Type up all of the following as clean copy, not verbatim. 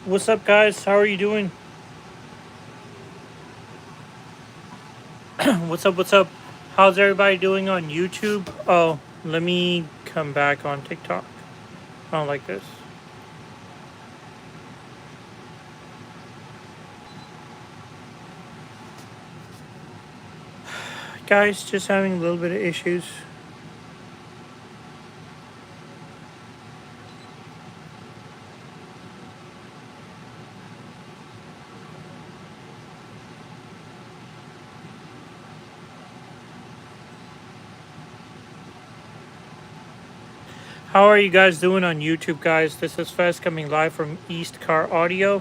What's up, guys? How are you doing? What's up? What's up? How's everybody doing on YouTube? Oh, let me come back on TikTok. I don't like this. Guys, just having a little bit of issues. How are you guys doing on YouTube, guys? This is Fez coming live from EastCarAudio.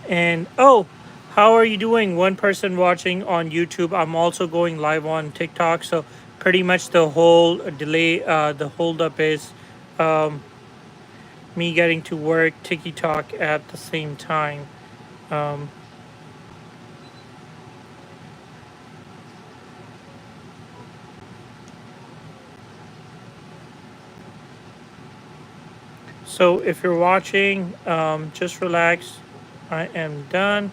And oh, how are you doing? One person watching on YouTube. I'm also going live on TikTok. So pretty much the whole delay, the holdup is me getting to work TikTok at the same time. Um, so if you're watching, just relax. I am done.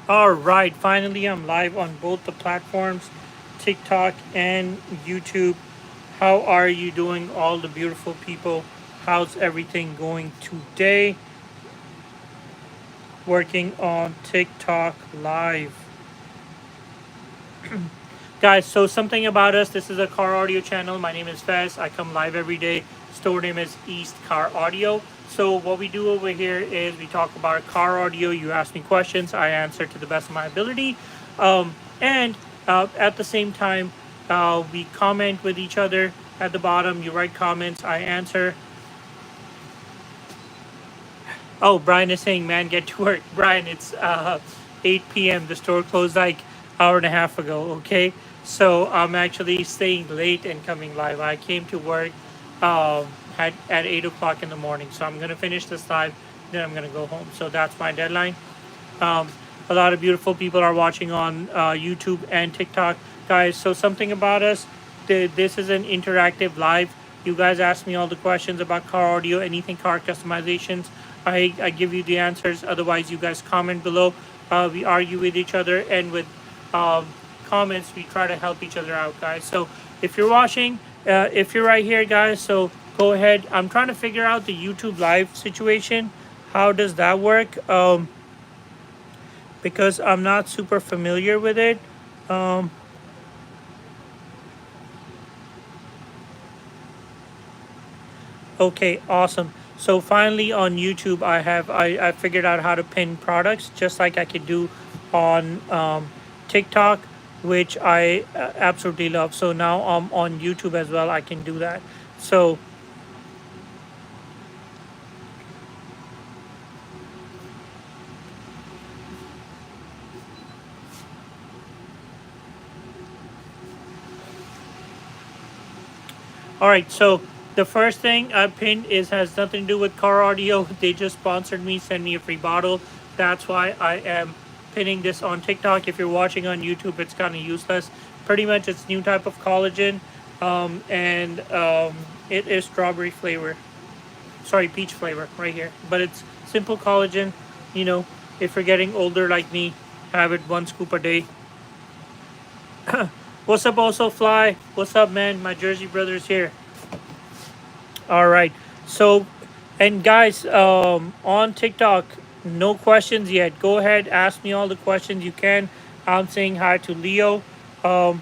All right, finally, I'm live on both the platforms, TikTok and YouTube. How are you doing, all the beautiful people? How's everything going today? Working on TikTok live. Guys, so something about us. This is a car audio channel. My name is Fez. I come live every day. Store name is East Car Audio. So what we do over here is we talk about car audio. You ask me questions. I answer to the best of my ability. And at the same time, we comment with each other at the bottom. You write comments. I answer. Oh, Brian is saying, man, get to work. Brian, it's 8 p.m. The store closed like hour and a half ago, okay? So I'm actually staying late and coming live. I came to work at 8 o'clock in the morning. So I'm going to finish this live, then I'm going to go home. So that's my deadline. Um, a lot of beautiful people are watching on YouTube and TikTok. Guys, so something about us, this is an interactive live. You guys ask me all the questions about car audio, anything car customizations. I give you the answers. Otherwise, you guys comment below. We argue with each other, and with um, comments, we try to help each other out, guys. So if you're watching, if you're right here, guys, so go ahead. I'm trying to figure out the YouTube live situation. How does that work? Because I'm not super familiar with it. Um, okay, awesome. So finally on YouTube, I figured out how to pin products just like I could do on TikTok, which I absolutely love. So now on YouTube as well. I can do that. So all right, so the first thing I pinned is has nothing to do with car audio. They just sponsored me, send me a free bottle. That's why I am pinning this on TikTok. If you're watching on YouTube, it's kind of useless. Pretty much, it's new type of collagen, and it is strawberry flavor. Sorry, peach flavor right here. But it's simple collagen. You know, if you're getting older like me, have it one scoop a day. What's up, also fly? What's up, man? My Jersey brothers here. All right. So, and guys, on TikTok, no questions yet. Go ahead, ask me all the questions you can. I'm saying hi to Leo. Um,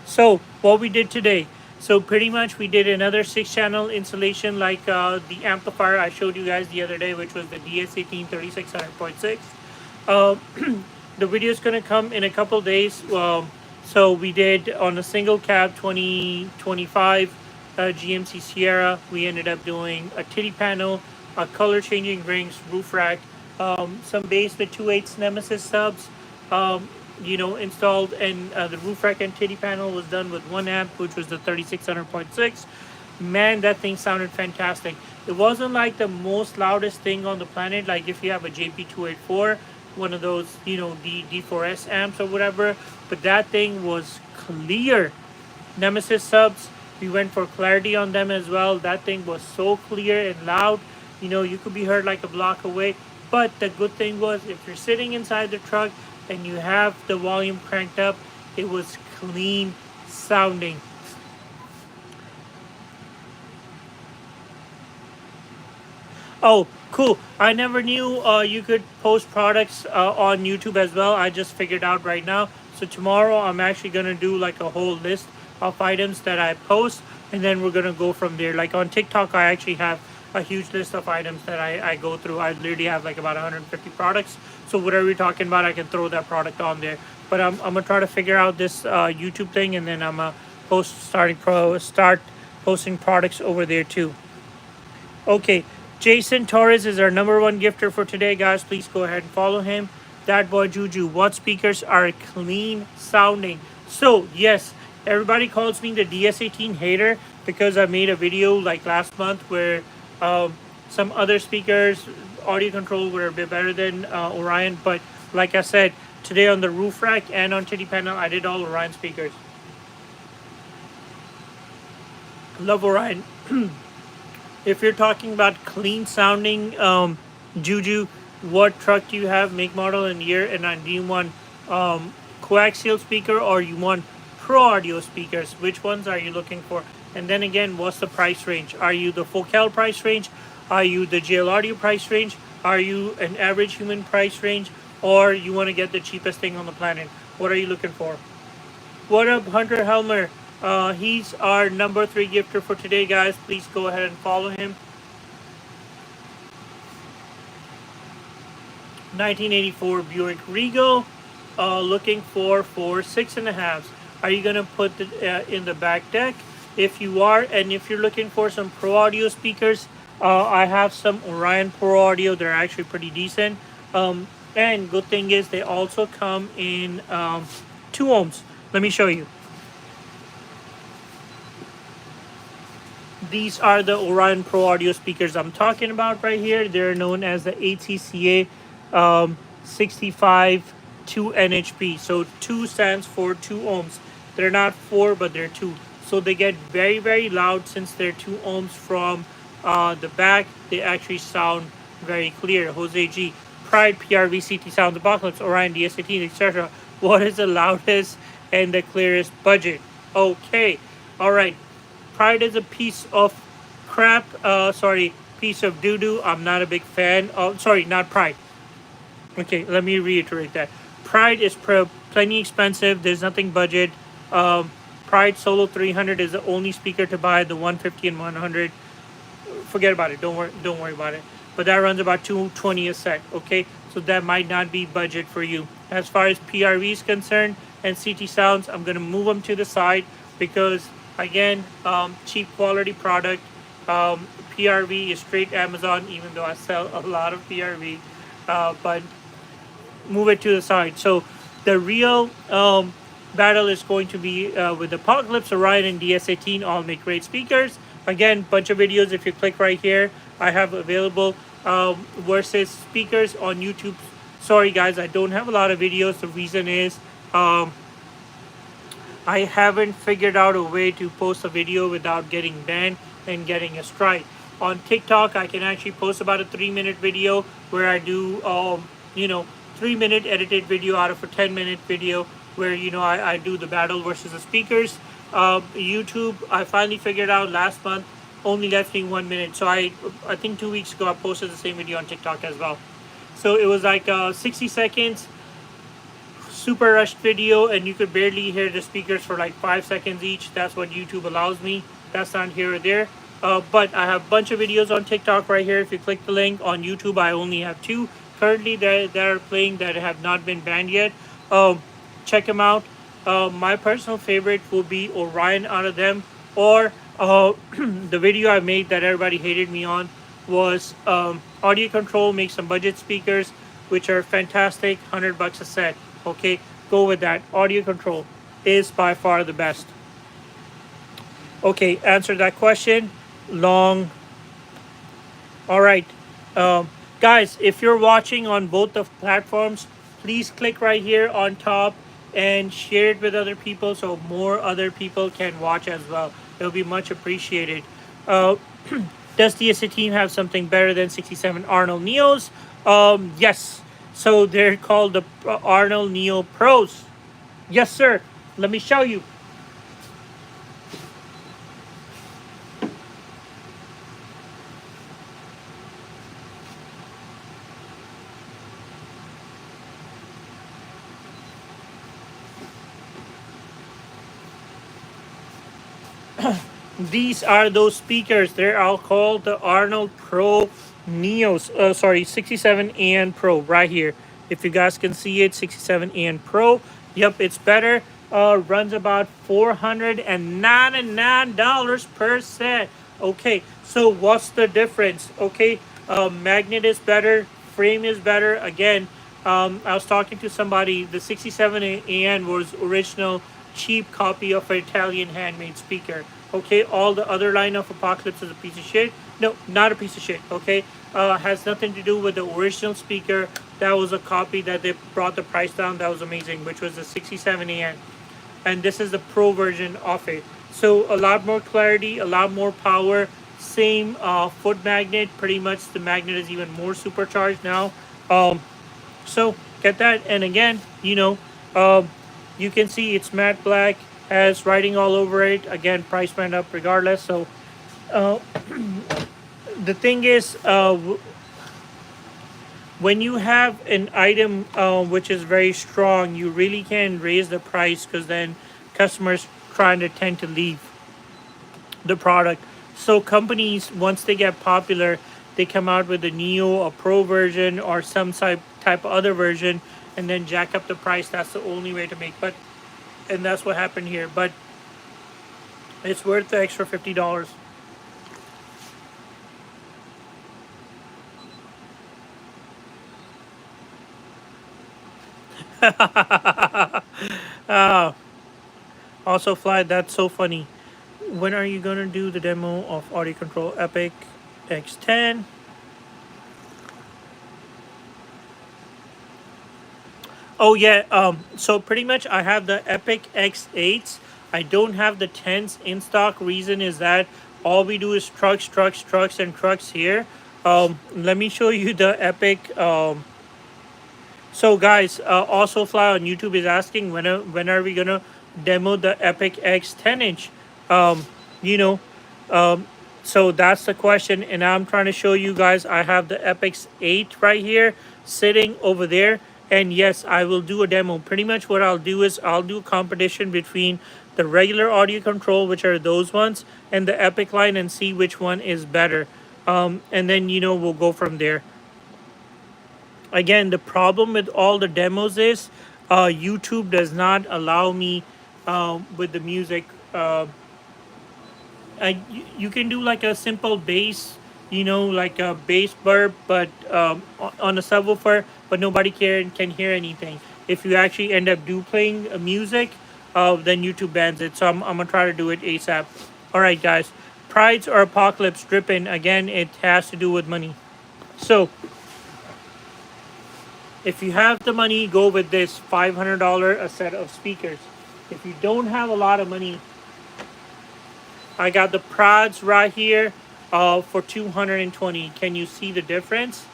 so, what we did today. So, pretty much we did another 6 channel installation like the amplifier I showed you guys the other day, which was the DS18 3600.6. Uh, the video is going to come in a couple days. So we did on a single cab 2025 GMC Sierra. We ended up doing a titty panel, a color changing rings, roof rack, some bass with 2/8 Nemesis subs, installed, and the roof rack and titty panel was done with 1 amp, which was the 3600.6. Man, that thing sounded fantastic. It wasn't like the most loudest thing on the planet, like if you have a JP284, one of those, D4S amps or whatever. But that thing was clear. Nemesis subs, we went for clarity on them as well. That thing was so clear and loud. You could be heard like a block away. But the good thing was, if you're sitting inside the truck and you have the volume cranked up, it was clean sounding. Oh, cool. I never knew you could post products on YouTube as well. I just figured out right now. So tomorrow I'm actually going to do like a whole list of items that I post, and then we're going to go from there. Like on TikTok, I actually have a huge list of items that I go through. I literally have like about 150 products. So whatever you're talking about, I can throw that product on there. But I'm going to try to figure out this YouTube thing, and then I'm going to start posting products over there too. Okay, Jason Torres is our number one gifter for today, guys. Please go ahead and follow him. That boy Juju, what speakers are clean sounding? So, yes, everybody calls me the DS18 hater because I made a video like last month where some other speakers, audio control, were a bit better than Orion. But like I said, today on the roof rack and on Titty Panel, I did all Orion speakers. Love Orion. If you're talking about clean sounding, Juju, what truck do you have, make, model, and year? And do you want coaxial speaker or you want pro audio speakers? Which ones are you looking for? And then again, what's the price range? Are you the Focal price range? Are you the JL Audio price range? Are you an average human price range? Or you want to get the cheapest thing on the planet? What are you looking for? What up, Hunter Helmer? He's our number 3 gifter for today, guys. Please go ahead and follow him. 1984 Buick Regal, looking for 6.5s. Are you gonna put it in the back deck? If you are, and if you're looking for some pro audio speakers, I have some Orion Pro Audio. They're actually pretty decent. And good thing is they also come in 2 ohms. Let me show you. These are the Orion Pro Audio speakers I'm talking about right here. They're known as the ATCA 65 2 NHP. So 2 stands for 2 ohms. They're not 4, but they're 2. So they get very, very loud since they're 2 ohms from the back. They actually sound very clear. Jose G. Pride, PRV, CT Sounds, Apocalypse, Orion, DS18, etc. What is the loudest and the clearest budget? Okay. All right. Pride is a piece of crap. Piece of doo-doo. I'm not a big fan of. Sorry, not Pride. Okay, let me reiterate that. Pride is plenty expensive. There's nothing budget. Pride Solo 300 is the only speaker to buy. The 150 and 100, forget about it. Don't worry about it. But that runs about $220 a set. Okay, so that might not be budget for you. As far as PRV is concerned and CT Sounds, I'm gonna move them to the side because, again, cheap quality product. PRV is straight Amazon, even though I sell a lot of PRV. But move it to the side. So the real battle is going to be with Apocalypse, Orion, and DS18. All make great speakers. Again, bunch of videos. If you click right here, I have available versus speakers on YouTube. Sorry guys, I don't have a lot of videos. The reason is I haven't figured out a way to post a video without getting banned and getting a strike. On TikTok, I can actually post about a 3-minute video where I do, 3-minute edited video out of a 10-minute video where, I do the battle versus the speakers. YouTube, I finally figured out last month, only left me 1 minute. So I think 2 weeks ago, I posted the same video on TikTok as well. So it was like 60 seconds. Super rushed video, and you could barely hear the speakers for like 5 seconds each. That's what YouTube allows me. That's not here or there. But I have a bunch of videos on TikTok right here. If you click the link on YouTube, I only have 2 currently that are playing that have not been banned yet. Check them out. My personal favorite will be Orion out of them, or the video I made that everybody hated me on was Audio Control makes some budget speakers which are fantastic, $100 a set. Okay, go with that. Audio Control is by far the best. Okay, answer that question. Long. All right, Guys, if you're watching on both the platforms, please click right here on top and share it with other people so more other people can watch as well. It'll be much appreciated. Uh, does the SA team have something better than 67 Arnold Neos? Yes. So they're called the Arnold Neo Pros. Yes, sir. Let me show you. These are those speakers. They're all called the Arnold Pro Neos. Sorry, 67 and Pro right here. If you guys can see it, 67 and Pro. Yep, it's better. Runs about $499 per set. Okay, so what's the difference? Okay, magnet is better, frame is better. Again, I was talking to somebody. The 67 AN was original cheap copy of an Italian handmade speaker. Okay, all the other line of Apocalypse is a piece of shit. No, not a piece of shit. Okay, has nothing to do with the original speaker. That was a copy that they brought the price down. That was amazing, which was the 67 AN, and this is the Pro version of it. So a lot more clarity, a lot more power. Same foot magnet. Pretty much the magnet is even more supercharged now. So get that, and again, you can see it's matte black, has writing all over it. Again, price went up regardless. So uh, the thing is, when you have an item which is very strong, you really can raise the price because then customers trying to tend to leave the product. So companies, once they get popular, they come out with a Neo, a Pro version, or some type of other version, and then jack up the price. That's the only way to make. But and that's what happened here. But it's worth the extra $50. Also, Fly, that's so funny. When are you gonna do the demo of Audio Control Epic X10? Oh yeah. So pretty much, I have the Epic X8s. I don't have the 10s in stock. Reason is that all we do is trucks, trucks, trucks, and trucks here. Let me show you the Epic. So guys, also Fly on YouTube is asking when are we gonna demo the Epic X 10-inch? You know, um, so that's the question, and I'm trying to show you guys. I have the Epix 8 right here, sitting over there, and yes, I will do a demo. Pretty much what I'll do is I'll do a competition between the regular audio control, which are those ones, and the Epic line, and see which one is better. And then we'll go from there. Again, the problem with all the demos is YouTube does not allow me with the music. You can do like a simple bass, like a bass burp, but on a subwoofer, but nobody can hear anything. If you actually end up playing music, then YouTube bans it. So I'm gonna try to do it ASAP. All right, guys. Prides or Apocalypse dripping. Again, it has to do with money. So if you have the money, go with this $500 a set of speakers. If you don't have a lot of money, I got the Prads right here for 220. Can you see the difference?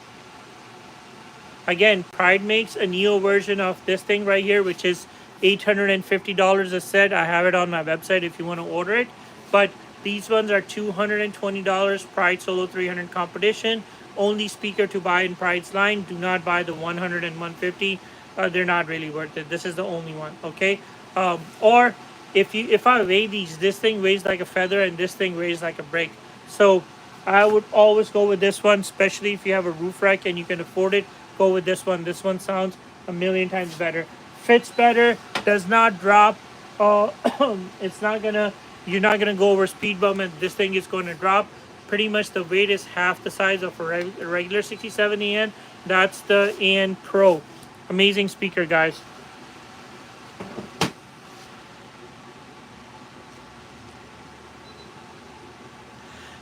Again, Pride makes a Neo version of this thing right here, which is $850 a set. I have it on my website if you want to order it. But these ones are $220. Pride Solo 300 competition. Only speaker to buy in Pride's line. Do not buy the 100 and 150. They're not really worth it. This is the only one. Okay. Or if I weigh these, this thing weighs like a feather and this thing weighs like a brick. So I would always go with this one, especially if you have a roof rack and you can afford it. Go with this one. This one sounds a million times better. Fits better. Does not drop. It's not gonna. You're not gonna go over speed bump, and this thing is going to drop. Pretty much the weight is half the size of a regular 67 AN. That's the AN Pro. Amazing speaker, guys.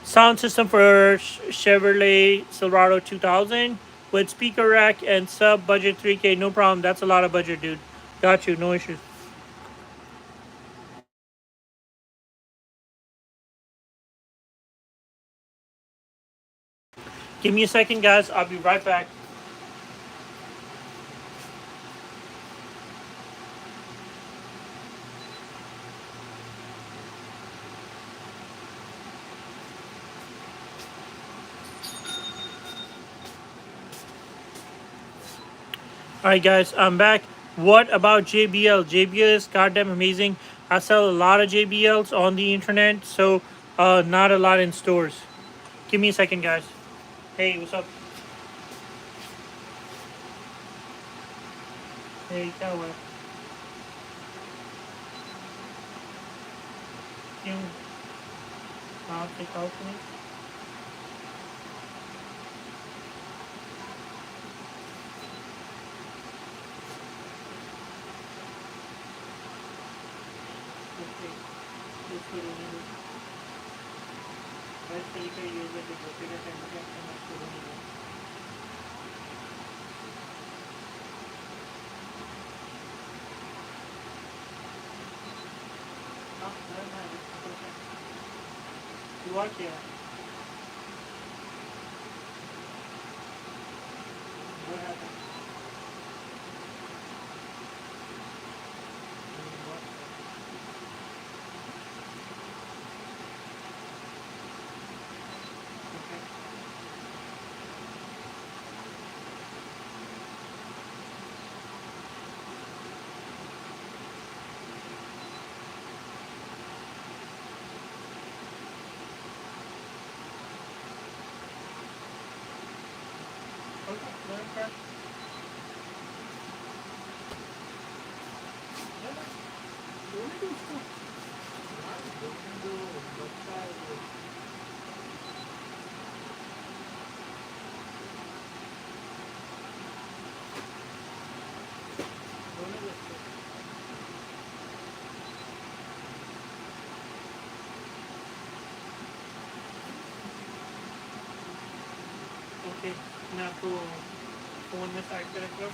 Sound system for Chevrolet Silverado 2000. with speaker rack and sub budget 3K. No problem. That's a lot of budget, dude. Got you. No issues. Give me a second, guys. I'll be right back. All right, guys, I'm back. What about JBL? JBL is goddamn amazing. I sell a lot of JBLs on the internet, so not a lot in stores. Give me a second, guys. Hey, what's up? Hey, Callaway. You take out for me? Okay. This will need it. Let's take a use it with the bigger temperature and let's put it in. Oh, never mind. It's okay. You watch here. What happened? You watch it. Okay. Okay. Let it crack. Yeah. You want to do stuff? Okay. Now to phone में side पे रख लो.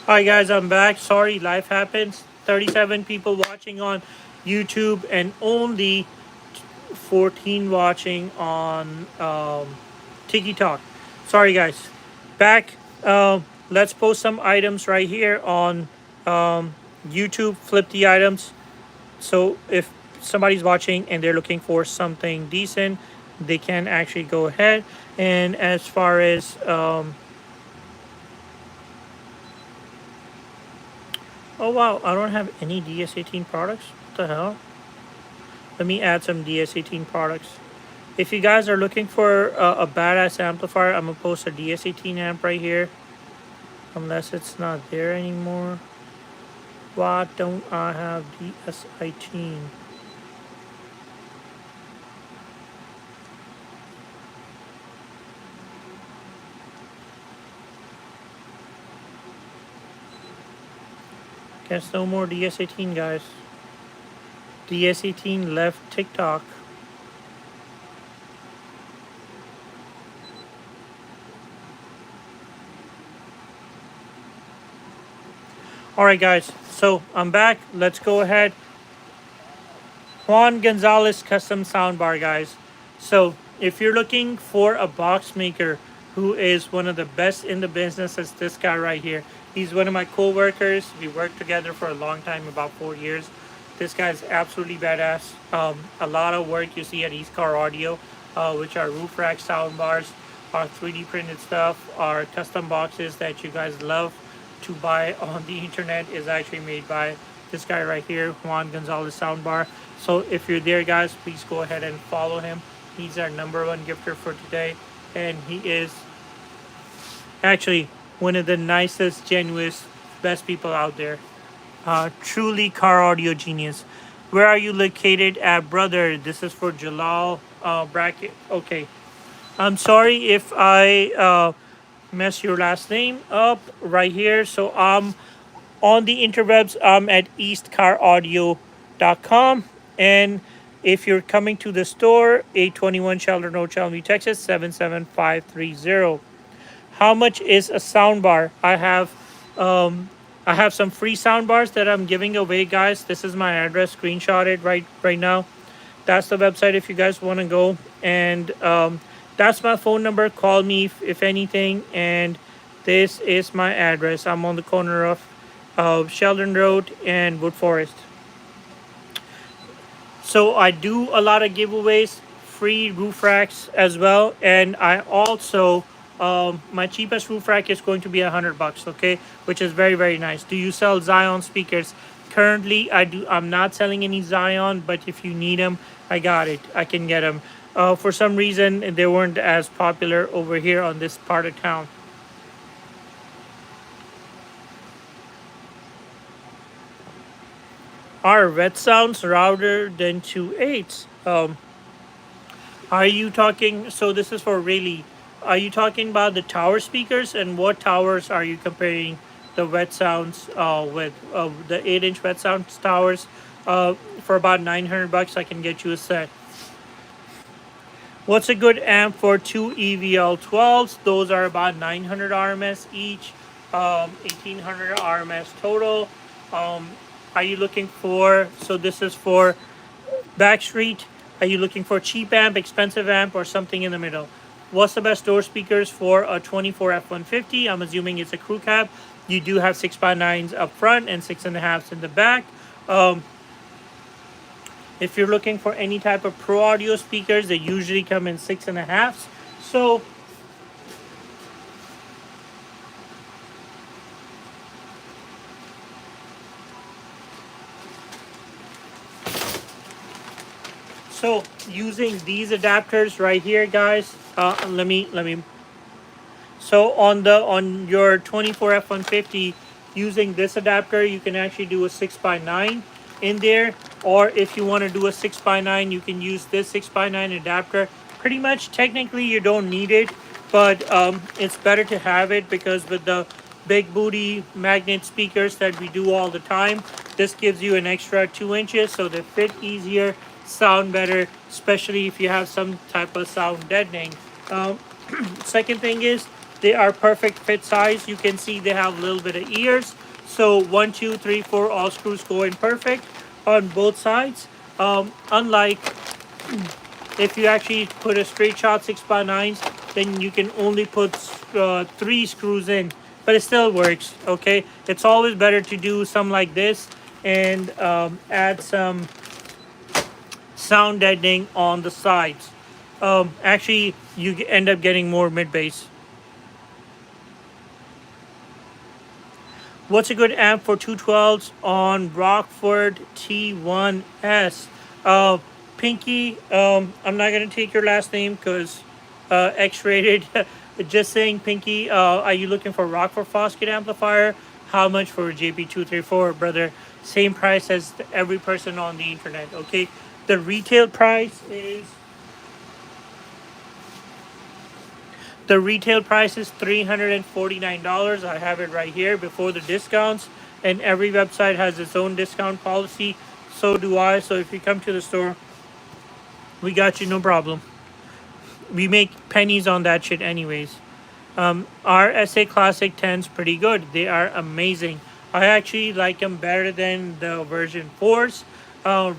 Hi guys, I'm back. Sorry, life happens. 37 people watching on YouTube and only 14 watching on TikTok. Sorry guys. Back. Let's post some items right here on YouTube. Flip the items. So if somebody's watching and they're looking for something decent, they can actually go ahead. And as far as oh wow, I don't have any DS18 products. What the hell? Let me add some DS18 products. If you guys are looking for a badass amplifier, I'm gonna post a DS18 amp right here. Unless it's not there anymore. Why don't I have DS18? Guess no more DS18, guys. DS18 left TikTok. Alright guys, so I'm back. Let's go ahead. Juan Gonzalez custom soundbar, guys. So if you're looking for a box maker who is one of the best in the business, is this guy right here. He's one of my co-workers. We worked together for a long time, about 4 years. This guy's absolutely badass. A lot of work you see at EastCarAudio, which are roof rack soundbars, our 3D printed stuff, our custom boxes that you guys love to buy on the internet is actually made by this guy right here, Juan Gonzalez Soundbar. So if you're there, guys, please go ahead and follow him. He's our #1 gifter for today, and he is actually one of the nicest, genuine, best people out there. Truly car audio genius. Where are you located at, brother? This is for Jalal bracket. Okay. I'm sorry if I mess your last name up right here. So on the interwebs, I'm at EastCarAudio.com. And if you're coming to the store, 821 Sheldon Road, Chalmers, Texas, 77530. How much is a soundbar? I have some free sound bars that I'm giving away, guys. This is my address. Screenshot it right now. That's the website if you guys want to go. And that's my phone number. Call me if anything. And this is my address. I'm on the corner of Sheldon Road and Wood Forest. So I do a lot of giveaways, free roof racks as well, and I also my cheapest roof rack is going to be $100. Okay, which is very nice. Do you sell Zion speakers? Currently, I do. I'm not selling any Zion, but if you need them, I got it. I can get them. For some reason, they weren't as popular over here on this part of town. Are red sounds louder than 2.8s? Are you talking? So this is for really. Are you talking about the tower speakers, and what towers are you comparing the wet sounds with? The 8-inch wet sounds towers. For about $900, I can get you a set. What's a good amp for two EVL 12s? Those are about 900 RMS each, 1800 RMS total. Um, are you looking for? So this is for Backstreet. Are you looking for cheap amp, expensive amp, or something in the middle? What's the best door speakers for a 24 F-150? I'm assuming it's a crew cab. You do have 6x9s up front and 6.5s in the back. Um, if you're looking for any type of pro audio speakers, they usually come in 6.5s. So so using these adapters right here, guys. Let me. So on your 24 F-150, using this adapter, you can actually do a 6x9 in there. Or if you want to do a 6x9, you can use this 6x9 adapter. Pretty much, technically, you don't need it, but it's better to have it because with the big booty magnet speakers that we do all the time, this gives you an extra 2 inches, so they fit easier, sound better, especially if you have some type of sound deadening. Um, Second thing is they are perfect fit size. You can see they have a little bit of ears. So 1, 2, 3, 4, all screws go in perfect on both sides. Unlike if you actually put a straight shot 6x9s, then you can only put 3 screws in, but it still works. Okay, it's always better to do something like this and add some sound deadening on the sides. Actually, you end up getting more mid bass. What's a good amp for 212s on Rockford T1S? Pinky, I'm not going to take your last name because X-rated. Just saying, Pinky, are you looking for Rockford Fosket amplifier? How much for a JP234, brother? Same price as every person on the internet, okay? The retail price is $349. I have it right here before the discounts. And every website has its own discount policy. So do I. So if you come to the store, we got you, no problem. We make pennies on that shit anyways. Our SA Classic 10's pretty good. They are amazing. I actually like them better than the version 4s.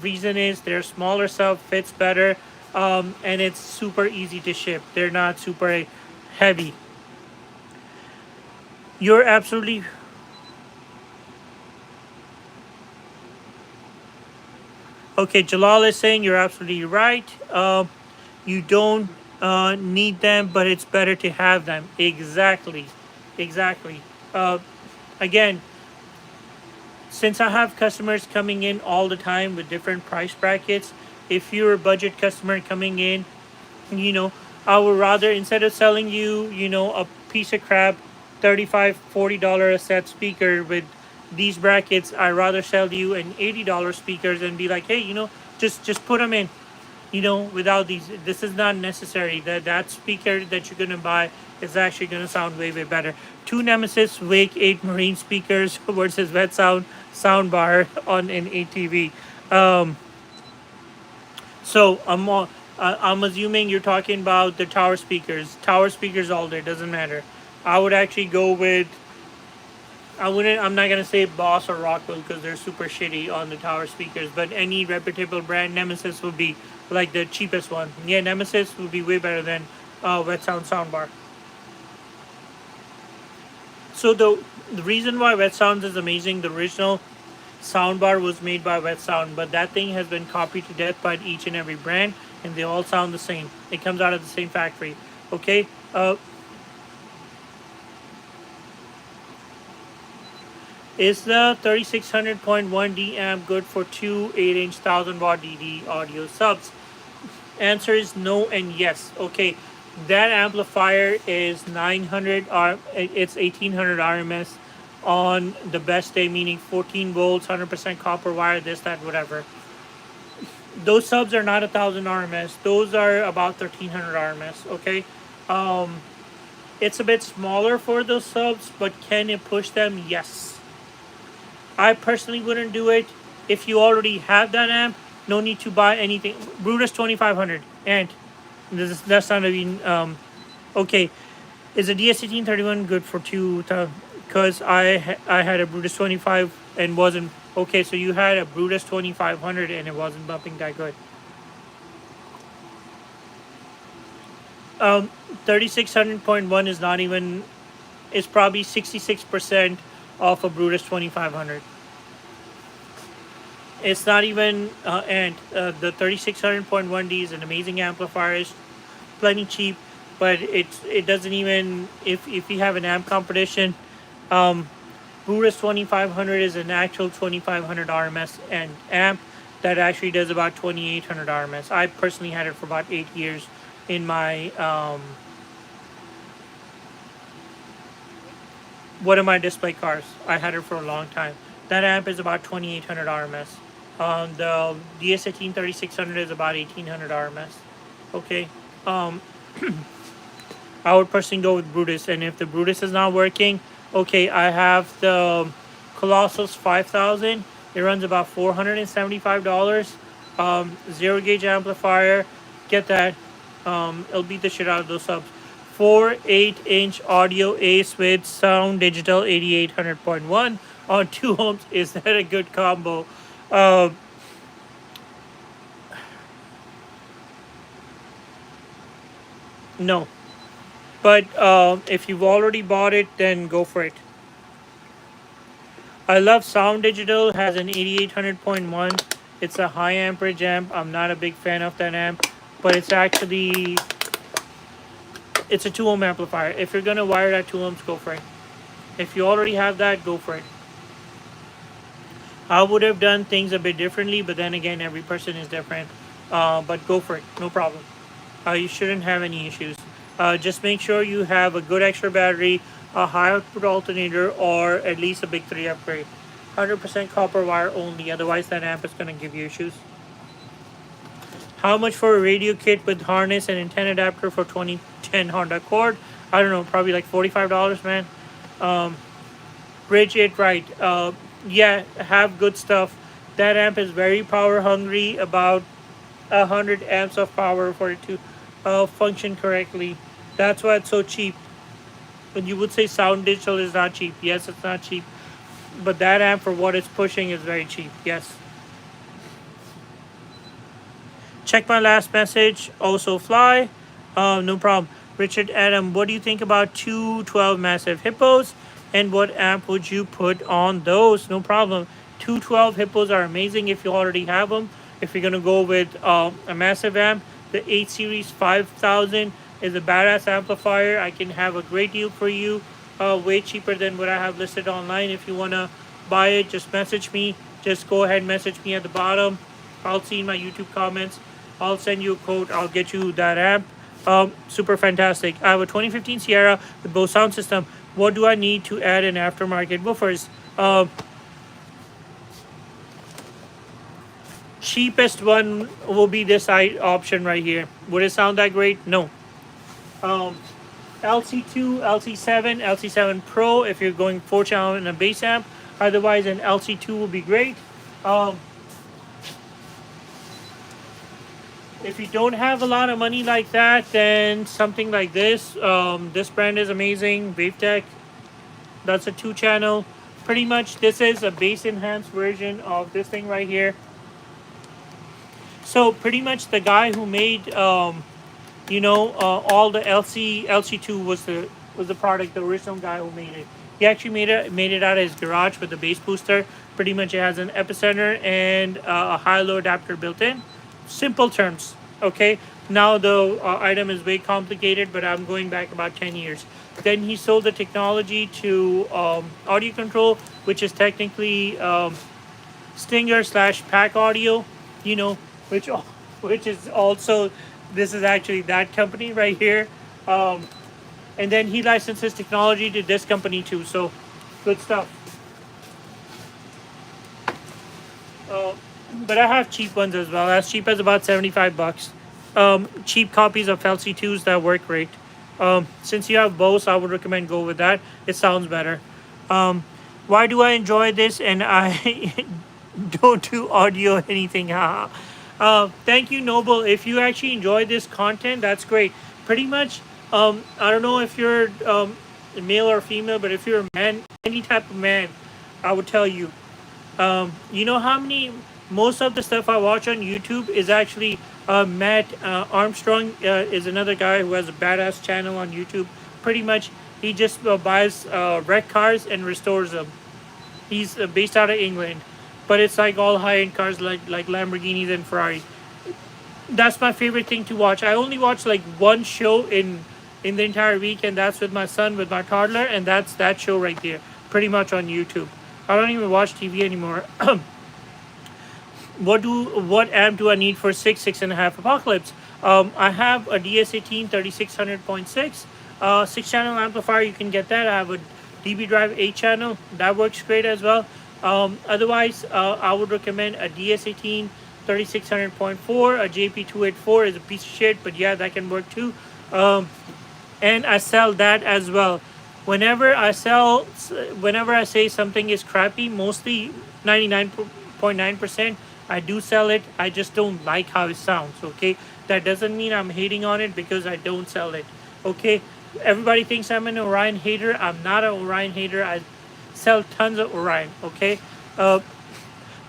Reason is their smaller stuff fits better. And it's super easy to ship. They're not super heavy. You're absolutely okay. Jalal is saying you're absolutely right. You don't need them, but it's better to have them. Exactly. Again, since I have customers coming in all the time with different price brackets, if you're a budget customer coming in, you know, I would rather, instead of selling you, a piece of crap $35-40 a set speaker with these brackets. I rather sell you an $80 speakers and be like, hey, just put them in. Without these, this is not necessary. That speaker that you're gonna buy is actually gonna sound way better. Two Nemesis Wake 8 Marine speakers versus Wet sound bar on an ATV. So I'm assuming you're talking about the tower speakers. Tower speakers all day, doesn't matter. I would actually go with. I'm not gonna say Boss or Rockwell because they're super shitty on the tower speakers. But any reputable brand, Nemesis would be like the cheapest one. Yeah, Nemesis would be way better than Wet Soundbar. So the reason why Wet Sounds is amazing, the original soundbar was made by Wet Sound, but that thing has been copied to death by each and every brand, and they all sound the same. It comes out of the same factory. Okay. Is the 3600.1D amp good for two 8-inch 1000-watt DD audio subs? Answer is no and yes. Okay, that amplifier is 900 it's 1800 RMS on the best day, meaning 14 volts, 100% copper wire, this, that, whatever. Those subs are not 1000 RMS. Those are about 1300 RMS. Okay, it's a bit smaller for those subs, but can it push them? Yes. I personally wouldn't do it. If you already have that amp, no need to buy anything. Brutus 2500 and that's not even okay. Is a DS1831 good for two? Because I had a Brutus 25 and wasn't okay. So you had a Brutus 2500 and it wasn't bumping that good. 3600.1 is not even. It's probably 66% off a Brutus 2500. It's not even, and the 3600.1D is an amazing amplifier. It's plenty cheap, but it doesn't even, if you have an amp competition, Brutus 2500 is an actual 2500 RMS and amp that actually does about 2800 RMS. I personally had it for about 8 years in my one of my display cars. I had it for a long time. That amp is about 2800 RMS. The DS18 3600 is about 1800 RMS. Okay. I would personally go with Brutus, and if the Brutus is not working, okay, I have the Colossus 5000. It runs about $475. 0 gauge amplifier. Get that. It'll beat the shit out of those subs. 4 8-inch audio ace with sound digital 8800.1 on 2 ohms. Is that a good combo? No. But if you've already bought it, then go for it. I love Sound Digital. Has an 8800.1. It's a high amperage amp. I'm not a big fan of that amp, but it's actually it's a 2 ohm amplifier. If you're gonna wire that 2 ohms, go for it. If you already have that, go for it. I would have done things a bit differently, but then again, every person is different. But go for it, no problem. You shouldn't have any issues. Just make sure you have a good extra battery, a high output alternator, or at least a big 3 upgrade. 100% copper wire only, otherwise that amp is going to give you issues. How much for a radio kit with harness and antenna adapter for 2010 Honda Accord? I don't know, probably like $45, man. Bridge it right. Yeah, have good stuff. That amp is very power hungry, about 100 amps of power for it to function correctly. That's why it's so cheap. When you would say Sound Digital is not cheap. Yes, it's not cheap. But that amp for what it's pushing is very cheap. Yes. Check my last message. Also fly. No problem. Richard Adam, what do you think about 212 massive hippos? And what amp would you put on those? No problem. 212 hippos are amazing if you already have them. If you're going to go with a massive amp, the 8 Series 5000 is a badass amplifier. I can have a great deal for you. Way cheaper than what I have listed online. If you want to buy it, just message me. Just go ahead and message me at the bottom. I'll see in my YouTube comments. I'll send you a quote. I'll get you that amp. Super fantastic. I have a 2015 Sierra with both sound system. What do I need to add in aftermarket woofers? Cheapest one will be this option right here. Would it sound that great? No. Um, LC2, LC7, LC7 Pro if you're going 4 channel and a bass amp. Otherwise, an LC2 will be great. Um, if you don't have a lot of money like that, then something like this. This brand is amazing. Wavetech. That's a 2 channel. Pretty much, this is a bass enhanced version of this thing right here. So pretty much, the guy who made all the LC2 was the product, the original guy who made it. He actually made it out of his garage with the bass booster. Pretty much it has an epicenter and a high-low adapter built in. Simple terms, okay? Now the item is way complicated, but I'm going back about 10 years. Then he sold the technology to Audio Control, which is technically Stinger slash Pack Audio, you know, which which is also, this is actually that company right here. And then he licenses technology to this company too. So good stuff. Uh, but I have cheap ones as well, as cheap as about 75 bucks. Cheap copies of LC2s that work great. Since you have both, I would recommend go with that. It sounds better. Why do I enjoy this and I don't do audio anything? Thank you, Noble. If you actually enjoy this content, that's great. Pretty much, I don't know if you're male or female, but if you're a man, any type of man, I would tell you. You know how many, most of the stuff I watch on YouTube is actually Matt Armstrong is another guy who has a badass channel on YouTube. Pretty much, he just buys wrecked cars and restores them. He's based out of England, but it's like all high end cars like Lamborghinis and Ferraris. That's my favorite thing to watch. I only watch like one show in the entire week, and that's with my son, with my toddler, and that's that show right there. Pretty much on YouTube. I don't even watch TV anymore. What amp do I need for 6.5 Apocalypse? I have a DS18 3600.6 6 channel amplifier. You can get that. I have a DB Drive 8 channel that works great as well. Otherwise, I would recommend a DS18 3600.4. A JP284 is a piece of shit, but yeah, that can work too. And I sell that as well. Whenever I say something is crappy, mostly 99.9%, I do sell it. I just don't like how it sounds. Okay, that doesn't mean I'm hating on it because I don't sell it. Okay, everybody thinks I'm an Orion hater. I'm not an Orion hater. I sell tons of Orion. Okay,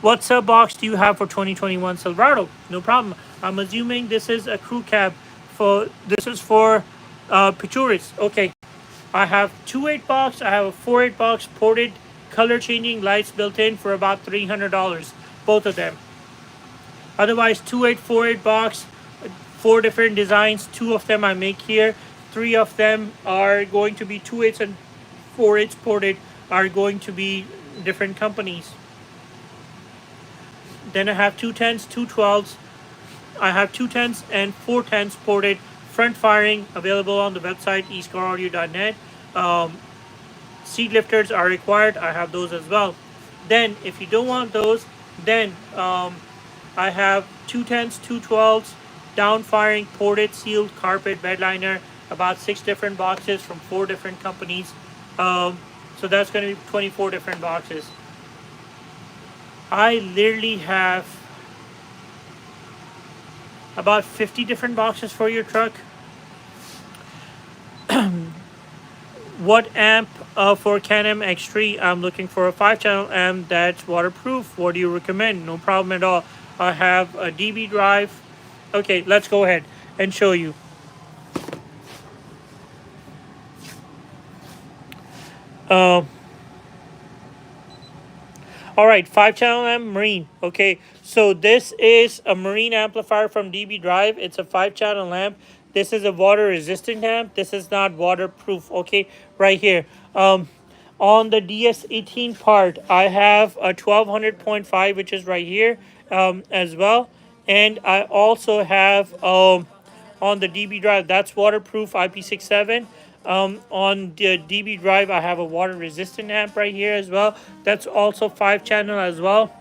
what sub box do you have for 2021 Silverado? No problem. I'm assuming this is a crew cab. This is for Picturis. Okay. I have 2.8 box. I have a 4.8 box ported color changing lights built in for about $300. Both of them. Otherwise, 2.8, 4.8 box, 4 different designs. 2 of them I make here. 3 of them are going to be 2.8s and 4.8s ported, are going to be different companies. Then I have 210s, 212s. I have 210s and 410s ported. Front firing available on the website EastCarAudio.net. Seat lifters are required. I have those as well. Then, if you don't want those, then I have 210s, 212s, down firing, ported, sealed, carpet, bed liner, about 6 different boxes from 4 different companies. So that's going to be 24 different boxes. I literally have about 50 different boxes for your truck. What amp for Can-Am X3? I'm looking for a 5 channel amp that's waterproof. What do you recommend? No problem at all. I have a DB Drive. Okay, let's go ahead and show you. All right, 5 channel amp Marine. Okay, so this is a Marine amplifier from DB Drive. It's a 5 channel amp. This is a water resistant amp. This is not waterproof. Okay, right here. On the DS18 part, I have a 1200.5, which is right here as well. And I also have on the DB drive. That's waterproof IP67. On the DB drive, I have a water resistant amp right here as well. That's also 5 channel as well.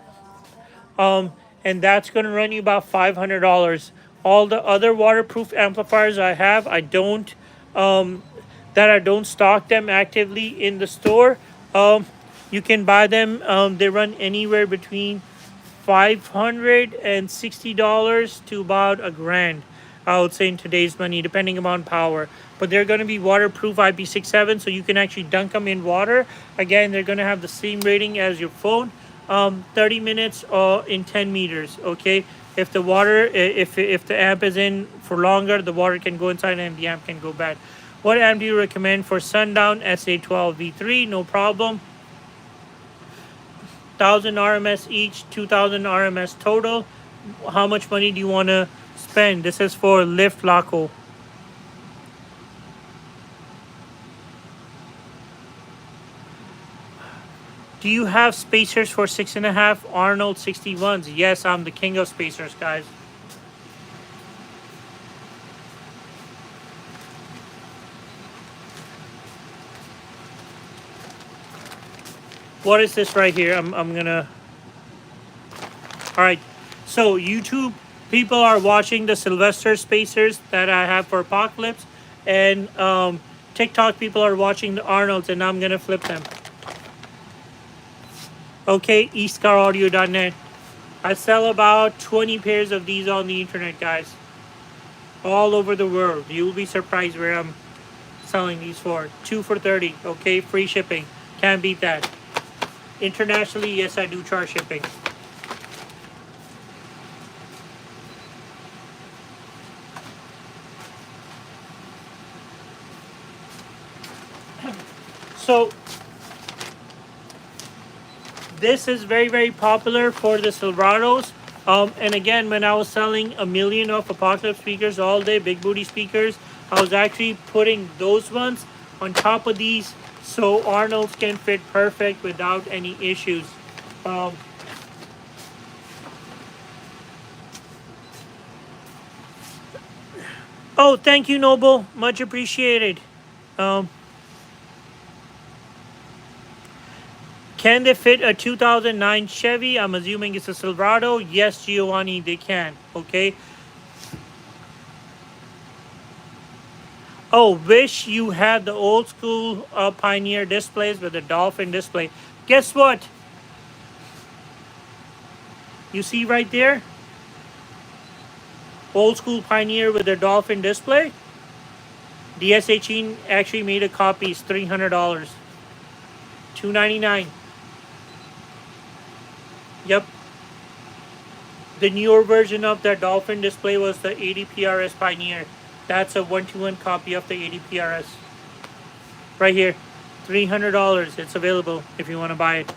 And that's going to run you about $500. All the other waterproof amplifiers I have, I don't stock them actively in the store. You can buy them. They run anywhere between $560 to about a grand. I would say in today's money, depending upon power. But they're going to be waterproof IP67, so you can actually dunk them in water. Again, they're going to have the same rating as your phone. 30 minutes in 10 meters. Okay, if the water, if the amp is in for longer, the water can go inside and the amp can go bad. What amp do you recommend for Sundown SA12V3? No problem. 1,000 RMS each, 2,000 RMS total. How much money do you want to spend? This is for Lift Laco. Do you have spacers for 6.5 Arnold 61s? Yes, I'm the king of spacers, guys. What is this right here? I'm gonna. All right. So YouTube people are watching the Sylvester spacers that I have for Apocalypse, and TikTok people are watching the Arnolds, and I'm gonna flip them. Okay, EastCarAudio.net. I sell about 20 pairs of these on the internet, guys. All over the world. You'll be surprised where I'm selling these for. 2 for 30. Okay, free shipping. Can't beat that. Internationally, yes, I do charge shipping. So this is very, very popular for the Silverados. And again, when I was selling a million of Apocalypse speakers all day, big booty speakers, I was actually putting those ones on top of these so Arnold's can fit perfect without any issues. Oh, thank you, Noble. Much appreciated. Can they fit a 2009 Chevy? I'm assuming it's a Silverado. Yes, Giovanni, they can. Okay. Oh, wish you had the old school Pioneer displays with the Dolphin display. Guess what? You see right there? Old school Pioneer with the Dolphin display. DSH actually made a copy. It's $300. $299. Yep. The newer version of that Dolphin display was the 80 PRS Pioneer. That's a 1-to-1 copy of the 80 PRS. Right here. $300. It's available if you want to buy it.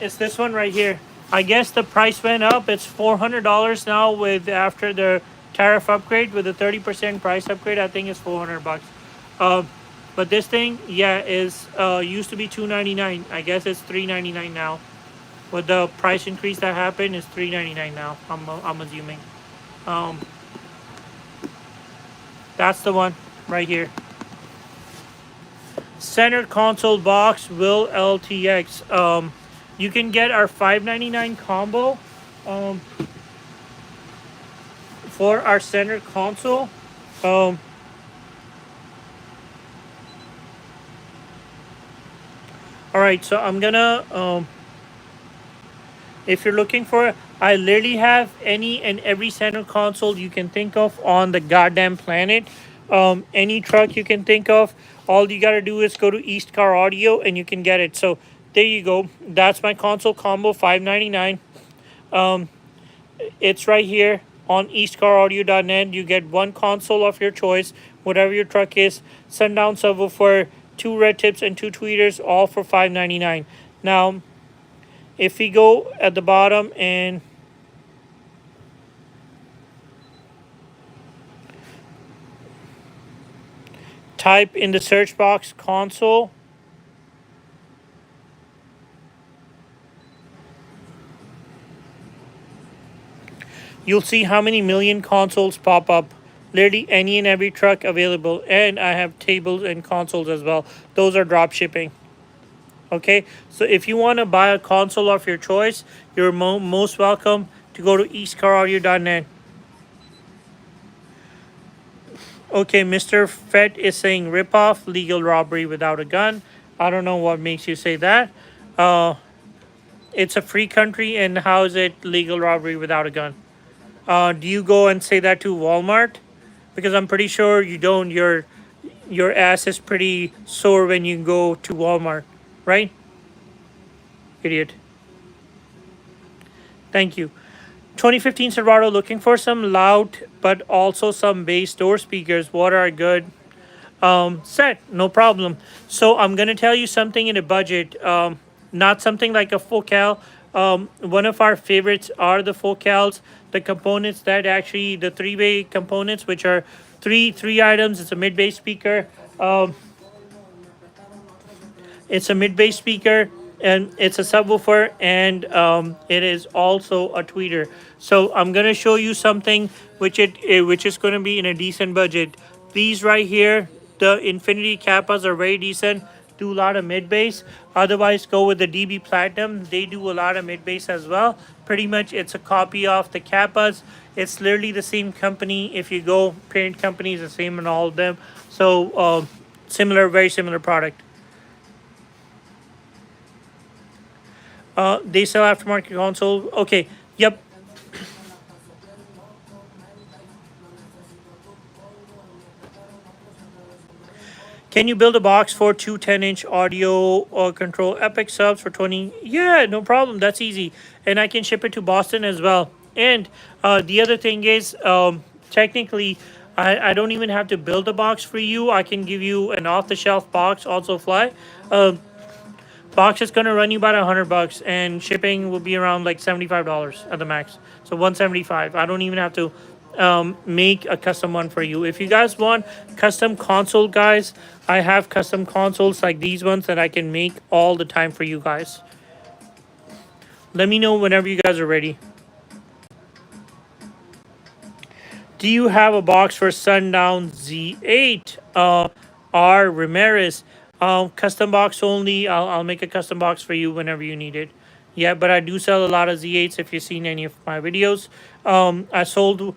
It's this one right here. I guess the price went up. It's $400 now with after the tariff upgrade with the 30% price upgrade. I think it's $400. But this thing, yeah, is used to be $299. I guess it's $399 now. With the price increase that happened, it's $399 now. I'm assuming. That's the one right here. Center console box will LTX. You can get our $599 combo for our center console. All right, so I'm gonna if you're looking for, I literally have any and every center console you can think of on the goddamn planet. Any truck you can think of, all you gotta do is go to EastCarAudio and you can get it. So there you go. That's my console combo, $599. It's right here on EastCarAudio.net. You get one console of your choice, whatever your truck is. Sundown subwoofer, 2 red tips and 2 tweeters, all for $599. Now, if we go at the bottom and type in the search box console. You'll see how many million consoles pop up. Literally any and every truck available. And I have tables and consoles as well. Those are drop shipping. Okay, so if you want to buy a console of your choice, you're most welcome to go to EastCarAudio.net. Okay, Mr. Fett is saying ripoff, legal robbery without a gun. I don't know what makes you say that. It's a free country, and how is it legal robbery without a gun? Do you go and say that to Walmart? Because I'm pretty sure you don't. Your ass is pretty sore when you go to Walmart, right? Idiot. Thank you. 2015 Silverado, looking for some loud but also some bass door speakers. What are good? Set, no problem. So I'm gonna tell you something in a budget. Not something like a focal. One of our favorites are the focals. The components that actually the three-way components, which are three items. It's a mid-bass speaker. It's a mid-bass speaker, and it's a subwoofer, and it is also a tweeter. So I'm gonna show you something which is gonna be in a decent budget. These right here, the Infinity Kappas are very decent. Do a lot of mid bass. Otherwise, go with the DB Platinum. They do a lot of mid bass as well. Pretty much, it's a copy of the Kappas. It's literally the same company. If you go, parent company is the same in all of them. So similar, very similar product. They sell aftermarket console. Okay. Yep. Can you build a box for two 10-inch audio or control Epic subs for 20? Yeah, no problem. That's easy. And I can ship it to Boston as well. And the other thing is, technically, I don't even have to build a box for you. I can give you an off-the-shelf box, also fly. Box is gonna run you about $100, and shipping will be around like $75 at the max. So $175. I don't even have to make a custom one for you. If you guys want custom console, guys, I have custom consoles like these ones that I can make all the time for you guys. Let me know whenever you guys are ready. Do you have a box for Sundown Z8? R. Ramirez. Custom box only. I'll make a custom box for you whenever you need it. Yeah, but I do sell a lot of Z8s if you've seen any of my videos. I sold...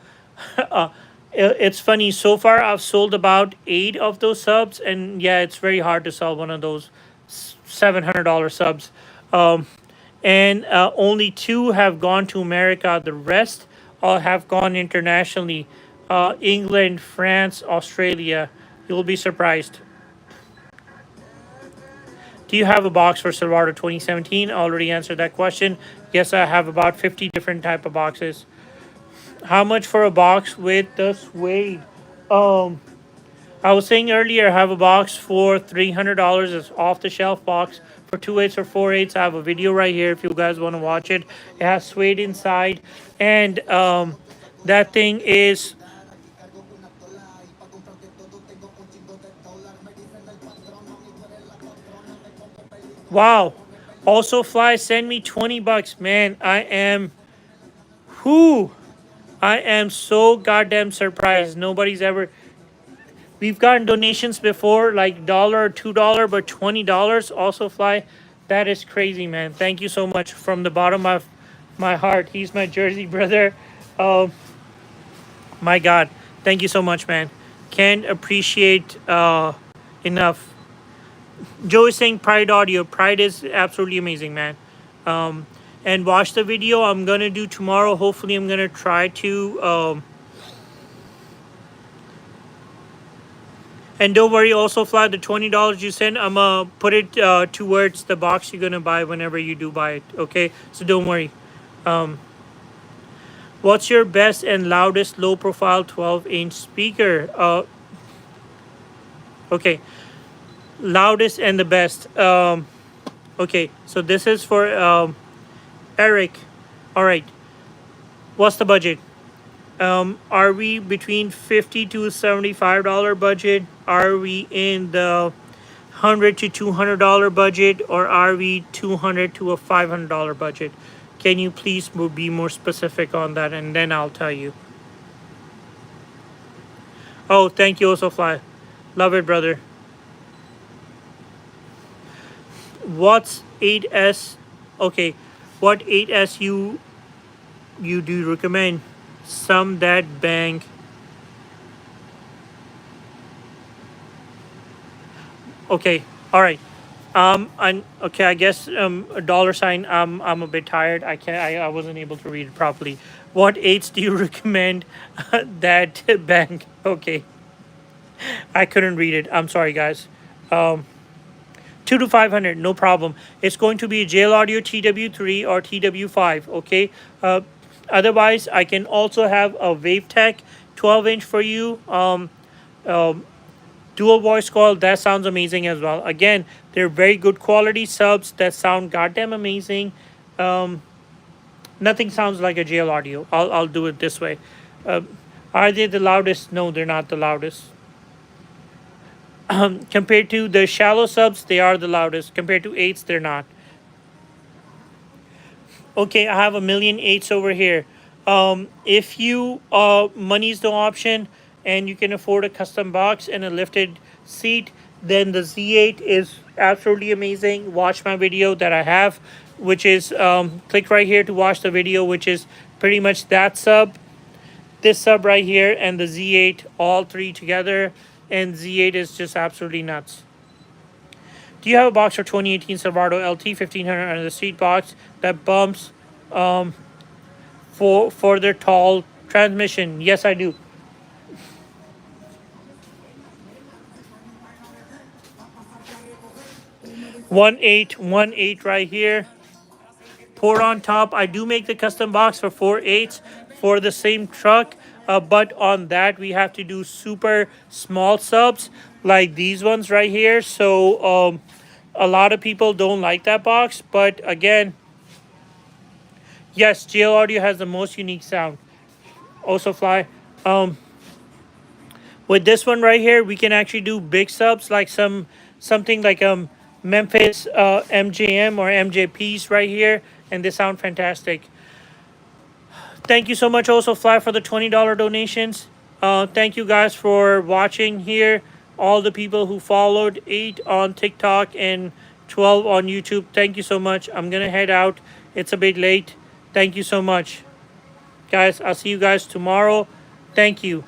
it's funny. So far, I've sold about 8 of those subs. And yeah, it's very hard to sell one of those $700 subs. And only 2 have gone to America. The rest all have gone internationally. England, France, Australia. You'll be surprised. Do you have a box for Silverado 2017? I already answered that question. Yes, I have about 50 different type of boxes. How much for a box with the suede? I was saying earlier, I have a box for $300. It's off-the-shelf box for 2/8 or 4/8. I have a video right here if you guys want to watch it. It has suede inside, and that thing is... Wow. Also, Fly, send me $20. Man, I am... Whoo! I am so goddamn surprised. Nobody's ever... We've gotten donations before, like $1 or $2, but $20 also, Fly. That is crazy, man. Thank you so much from the bottom of my heart. He's my Jersey brother. My God. Thank you so much, man. Can't appreciate enough. Joe is saying Pride Audio. Pride is absolutely amazing, man. And watch the video I'm going to do tomorrow. Hopefully, I'm going to try to... And don't worry, also, Fly, the $20 you send, I'm going to put it towards the box you're going to buy whenever you do buy it, okay? So don't worry. What's your best and loudest low-profile 12-inch speaker? Okay. Loudest and the best. Okay, so this is for... Eric. All right. What's the budget? Are we between $50 to $75 budget? Are we in the $100 to $200 budget, or are we $200 to $500 budget? Can you please be more specific on that, and then I'll tell you. Oh, thank you, also fly. Love it, brother. What's 8S? Okay, what 8S you do recommend? Some that bank. Okay, all right. And okay, I guess a dollar sign. I'm a bit tired. I wasn't able to read it properly. What eights do you recommend? That bank. Okay, I couldn't read it. I'm sorry, guys. 2 to 500, no problem. It's going to be JL Audio TW3 or TW5. Okay. Otherwise, I can also have a WaveTech 12-inch for you. Dual voice coil, that sounds amazing as well. Again, they're very good quality subs that sound goddamn amazing. Nothing sounds like a JL Audio. I'll do it this way. Are they the loudest? No, they're not the loudest. Compared to the shallow subs, they are the loudest. Compared to eights, they're not. Okay, I have 1,000,008s over here. If you money's no option and you can afford a custom box and a lifted seat, then the Z8 is absolutely amazing. Watch my video that I have, which is click right here to watch the video, which is pretty much that sub, this sub right here, and the Z8, all three together. And Z8 is just absolutely nuts. Do you have a box for 2018 Silverado LT 1500 under the seat box that bumps for their tall transmission? Yes, I do. 1818 right here. Pour on top. I do make the custom box for 4.8s for the same truck. But on that, we have to do super small subs like these ones right here. So a lot of people don't like that box. But again, yes, JL Audio has the most unique sound. Also fly. With this one right here, we can actually do big subs like something like Memphis MJM or MJPs right here. And they sound fantastic. Thank you so much, also fly, for the $20 donations. Thank you guys for watching here. All the people who followed, 8 on TikTok and 12 on YouTube. Thank you so much. I'm gonna head out. It's a bit late. Thank you so much, guys. I'll see you guys tomorrow. Thank you.